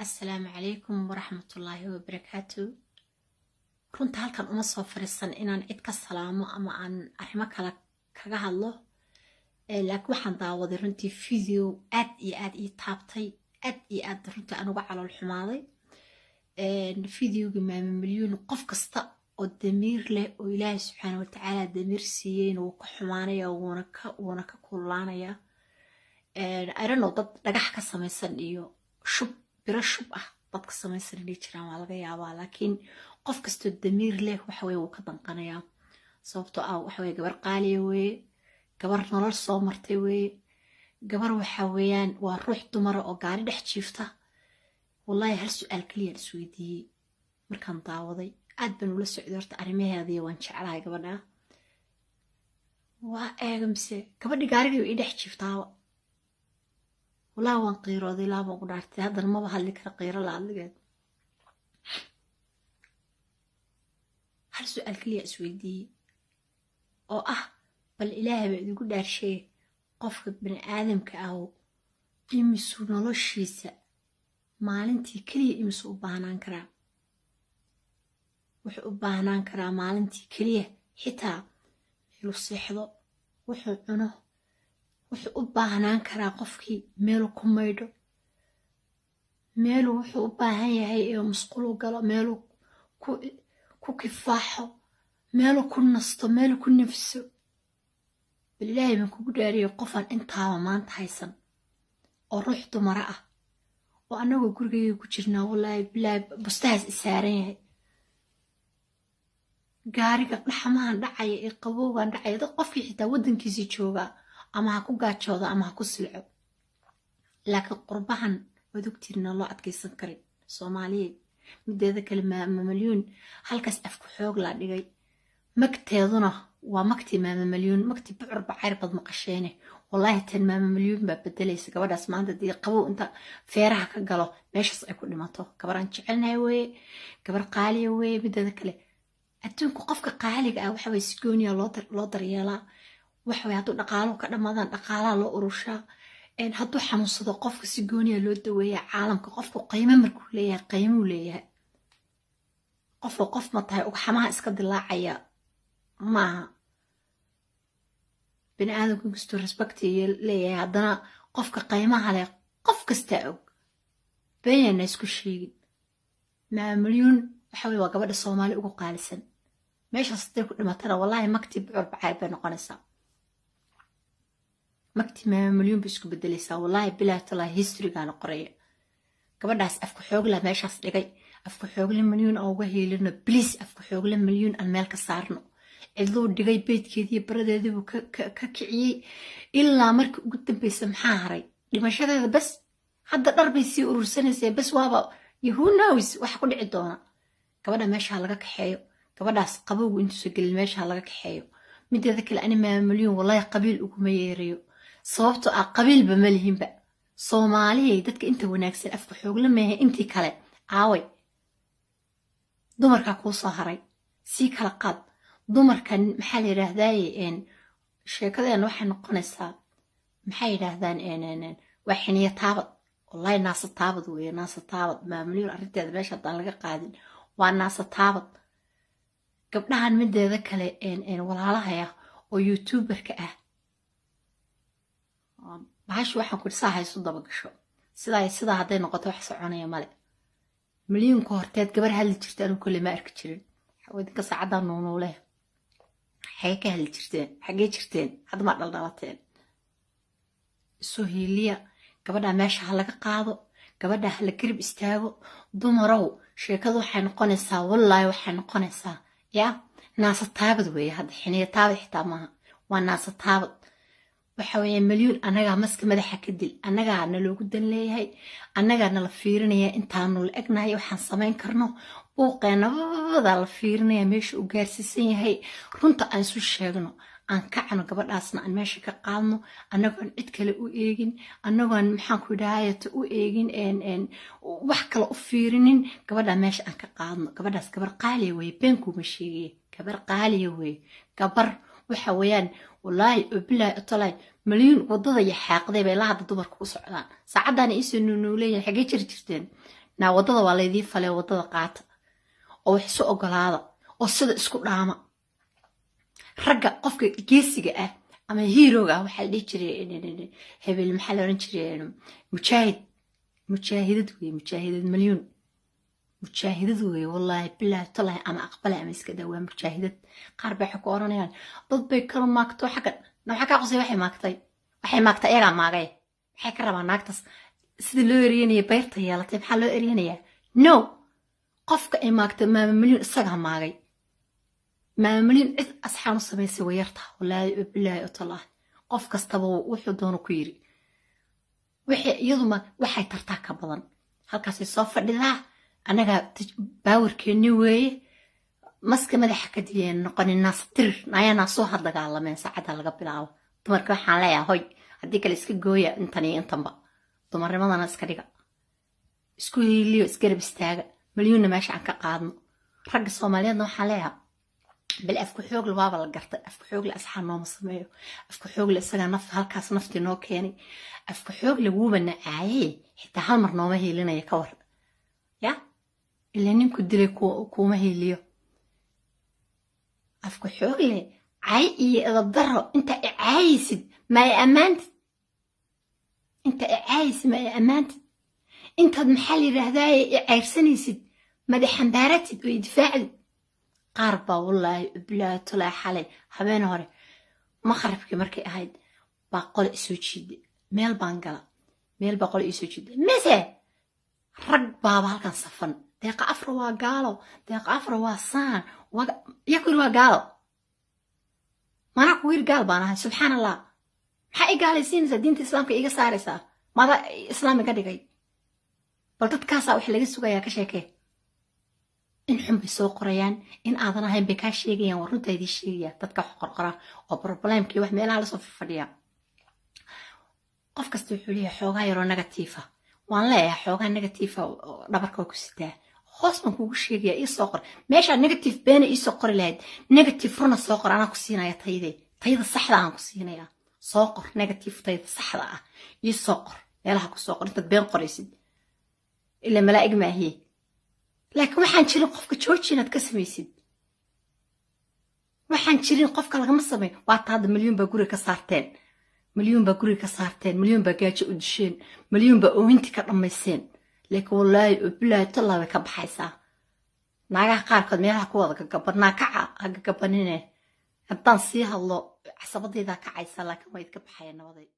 السلام عليكم ورحمة الله وبركاته. runta halkan uma soo fariisan inaan cid ka salaamo ama aan arrimo kale kaga hadlo, laakiin waxaan daawaday runtii video aad iyo aad ii taabtay, aad iyo aad runtii aan uga calool xumaaday. videoga maama milyuun qof kasta oo damiir leh oo ilaahay subxaana wa tacaala damiir siiyeyna wuu ka xumaanaya, wuuna ka kululaanaya. I don't know, dad dhagax ka samaysan iyo biro shub ah dadka samaysan inay jiraan waa laga yaabaa, laakiin qof kastoo damiir leh waxa weye wuu ka danqanayaa. sababtoo ah waxa weye gabar qaaliya weye, gabar nolol soo martay weye, gabar waxa weeyaan waa ruux dumara oo gaari dhex jiifta. wallahi hal su-aal kaliya isweydiiyey markaan daawaday, aad baan ula socday horta arrimaheedii, waan jeclahay gabadha. waa eega mise gabadhi gaarigii ii dhex jiiftaaba. والله وان قيرو ذي لابا قدرتي هذا المبا هاللي كرا قيرو لا لقيت. هل سؤال كلي أسويدي أو بالإله بعد يقول دار شيء قف بني آدم كأو يمسو نلوشيسا مالنتي كلي يمسو بانان كرا وحو بانان كرا مالنتي كلي حتى يلو صيحضو وحو عنه wuxuu u baahnaan karaa qofkii meelu ku maydho, meelu wuxuu u baahan yahay ee musqul u galo, meelu ku kifaaxo, meelu ku nasto, meelu ku nafso. bilaahi baan kugu dhaariyo qofaan intaaba maanta haysan oo ruux dumara ah oo annagoo gurigayga ku jirnaa, wallaahi bilaahi bustahaas isaaran yahay, gaariga dhaxmahan dhacaya ee qabowgan dhacaya, dad qofkii xitaa waddankiisii joogaa ama ha ku gaajooda ama ha ku silco. laakiin qurbahan waad ogtiirna loo adkaysan karin soomaaliyeed. mideeda kale maama milyuun halkaas afku xoog laa dhigay, magteeduna waa magtii maama milyuun, magtii bucur bacayr bad maqasheene. wallaahi tan maama milyuun baa bedelaysa gabadhaas maanta dii qabow inta feeraha ka galo meeshaas ay ku dhimato. gabaraan jecelnahay weye, gabar qaaliya weye. mideeda kale adduunku qofka qaaliga ah waxa weye si gooniya loo daryeelaa. waxaway hadduu dhaqaaluhu ka dhammaadaan dhaqaalaha loo urushaa, hadduu xanuunsado qofka si gooniya loo daweeyaa. caalamka qofku qiimo markuu leeyahay qiimuu leeyahay. qofka qof ma tahay ugxamaha iska dilaacaya maaha. bini aadamku inkastoo respecti leeyahay, haddana qofka qiimaha leh qof kastaa og. beenyana isku sheegin. maama milyuun waxaway waa gabadha soomaali ugu qaalisan. meeshaas haday ku dhimatana wallaahi magtii bucur bacayr bay noqonaysaa. magtii maama milyuun bay isku bedelaysaa. wallaahi bilaahi talaahi historygaana qoraya. gabadhaas afku xoogla meeshaas dhigay. afku xoogle milyuun aan uga heelino bliis. afku xoogle milyuun aan meel ka saarno. cidluu dhigay beydkeedii baradeediibuu ka kiciyey ilaa markii ugu dambaysa maxaa haray dhimashadeeda bas. hadda dhar bay sii urursanaysaa bas. waaba who knows waxa ku dhici doona. gabadha meesha laga kaxeeyo, gabadhaas qabowgu intuusa gelin meesha laga kaxeeyo. mideeda kale ani maama milyuun wallaahi qabiil uguma yeerayo, sababtoo ah qabiilba ma lihinba. soomaaliyay dadka inta wanaagsan afku xoogla meehe, intii kale aaway. dumarkaa kuu soo haray, sii kala qaad. dumarkan maxaa la yidhaahdaaye sheekadeena waxay noqonaysaa maxay yidhaahdaan waa xiniya taabad. wallaahi naasa taabad weeye, naasa taabad. maama milyuun arrinteeda meesha haddaan laga qaadin waa naasa taabad. gabdhahan mideeda kale walaalahaya oo youtuberka ah, bahashu waxaan ku dhisaa haysu daba gasho. sidaa hadday noqoto wax soconaya male. milyuunka horteed gabar hadli jirta anuu kole ma arki jirin. idinka saacaddaa nuunuuleh xagee ka hadli jirteen? xagee jirteen? hadda maa dhaldhalateen. isoo hiiliya. gabadhaa meesha ha laga qaado, gabadhaa ha la garib istaago. dumarow sheekadu waxay noqonaysaa, wallaahi waxay noqonaysaa yaa naasa taabad weeye. hadda xiniya taabad xitaa maaha, waa naasa taabad. waxa weeye milyuun annagaa maska madaxa ka dil, annagaa naloogu dan leeyahay, annagaa nala fiirinaya intaanu la egnahay waxaan samayn karno. buuqeena babadaa la fiirinaya meesha u gaarsiisan yahay. runta aan isu sheegno, aan kacno, gabadhaasna aan meesha ka qaadno, annagoon cid kale u eegin, annagoon maxaanku idhaahayata u eegin wax kale u fiirinin. gabadhaa meesha aan ka qaadno. gabadhaas gabar qaaliya weye, beenkuuma sheegaya. gabar qaaliya weye. gabar waxa weeyaan wallaahi oo bilaahi otolaahi milyuun waddada iyo xaaqday bay la hadda dumarku u socdaan. saacaddaana iisoo nuunuuleeyahay xagee jiri jirteen? naa waddada waa laydii falee waddada qaata oo wax isu ogolaada oo sida isku dhaama ragga qofka geesiga ah ama hiirooga ah waxaa la dhihi jiray hebel maxaa la oran jiray mujaahidad wey mujaahidad malyuun mujaahidad wey wallaahi bilaahi talahi ama aqbale ama iska daa waa mujaahidad qaar bay waxay ku oranayaan dad bay kala maagto xaggan waxaa kaa qosay waxay maagtay iyagaa maagay maxay ka rabaa naagtaas sida loo eryanaya beyrta yeelatay maxaa loo eryanayaa no qofka ay maagtay maama malyuun isagaa maagay maama malyuun cid asxaan u samaysay way yartaa wallaahi bilaahi talahi qof kastaba wuxuu doono ku yiri iyaduma waxay tartaa ka badan halkaasay soo fadhidaa anaga baawarkeenni weeye maska madaxa ka diyeen noqonin naastirir nayanaa soo ha dagaalameen saacadda laga bilaabo dumarka waxaan leeyahay hoy haddii kale iska gooya intan iyo intanba dumarnimadana iska dhiga isku hiiliyo isgarab istaaga malyuunna meesha aan ka qaadno ragga soomaaliyeedna waxaan leeyahay bal afku xoogle waaba la gartay afku xoogle asxaan nooma sameeyo afku xoogle isagaa halkaas naftii noo keenay afku xoogle wuuba nacaayey xitaa hal mar nooma hiilinaya ka war ya ilaa ninku dilay kuuma hiiliyo afku xoogle cay iyo edabdaro inta icaayaysid ma ay ammaantid intaad maxaa la yidhaahdaye icayrsanaysid mada xambaaratid oo idifaacdid qaar baa wallaahi bilaatolaa xalay habeen hore maqribkii markay ahayd baa qole isoo jiiday meel baan gala meel baa qole isoo jiiday mise rag baaba halkan safan deeqa afra waa gaalo deeqa afra waa saan yaa ku yiri waa gaalo mana ku yiri gaal baan ahay subxaan allah maxaa i gaalaysiinaysaa diinta islaamka iga saaraysaa mada islaami ka dhigay bal dadkaasaa wax laga sugayaa ka sheekee in xun bay soo qorayaan in aadan ahayn bay kaa sheegayaan waa runtaa idii sheegaya dadka wax qorqora oo problemkii wax meelaha lasoo fadhiya qof kasta wuxuu leeyahay xoogaa yaroo negatiifa waan leeyahay xoogaa negatiifa oo dhabarka waa ku sitaa hoos baan kuugu sheegaya ii soo qor meeshaa negative beena ii soo qori lahayd negative runa soo qor anaa ku siinaya tayada saxda aan ku siinaya soo qor negative tayada saxda ah ii soo qor meelaha ku soo qor intaad been qoraysid ilaa malaa'ig maahiye laakiin waxaan jirin qofka jooji inaad ka samaysid waxaan jirin qofka lagama sameeyo waata hadda malyuun baa guriga ka saarteen malyuun baa gaajo u disheen malyuun baa oohinti ka dhammayseen laakiin wallaahi bilaahi tallaa way ka baxaysaa naagaha qaarkood meelaha ku wada gagabanaa kaca ha gagabanine haddaan sii hadlo casabadaydaa kacaysa laakiin waa idka baxaya nabaday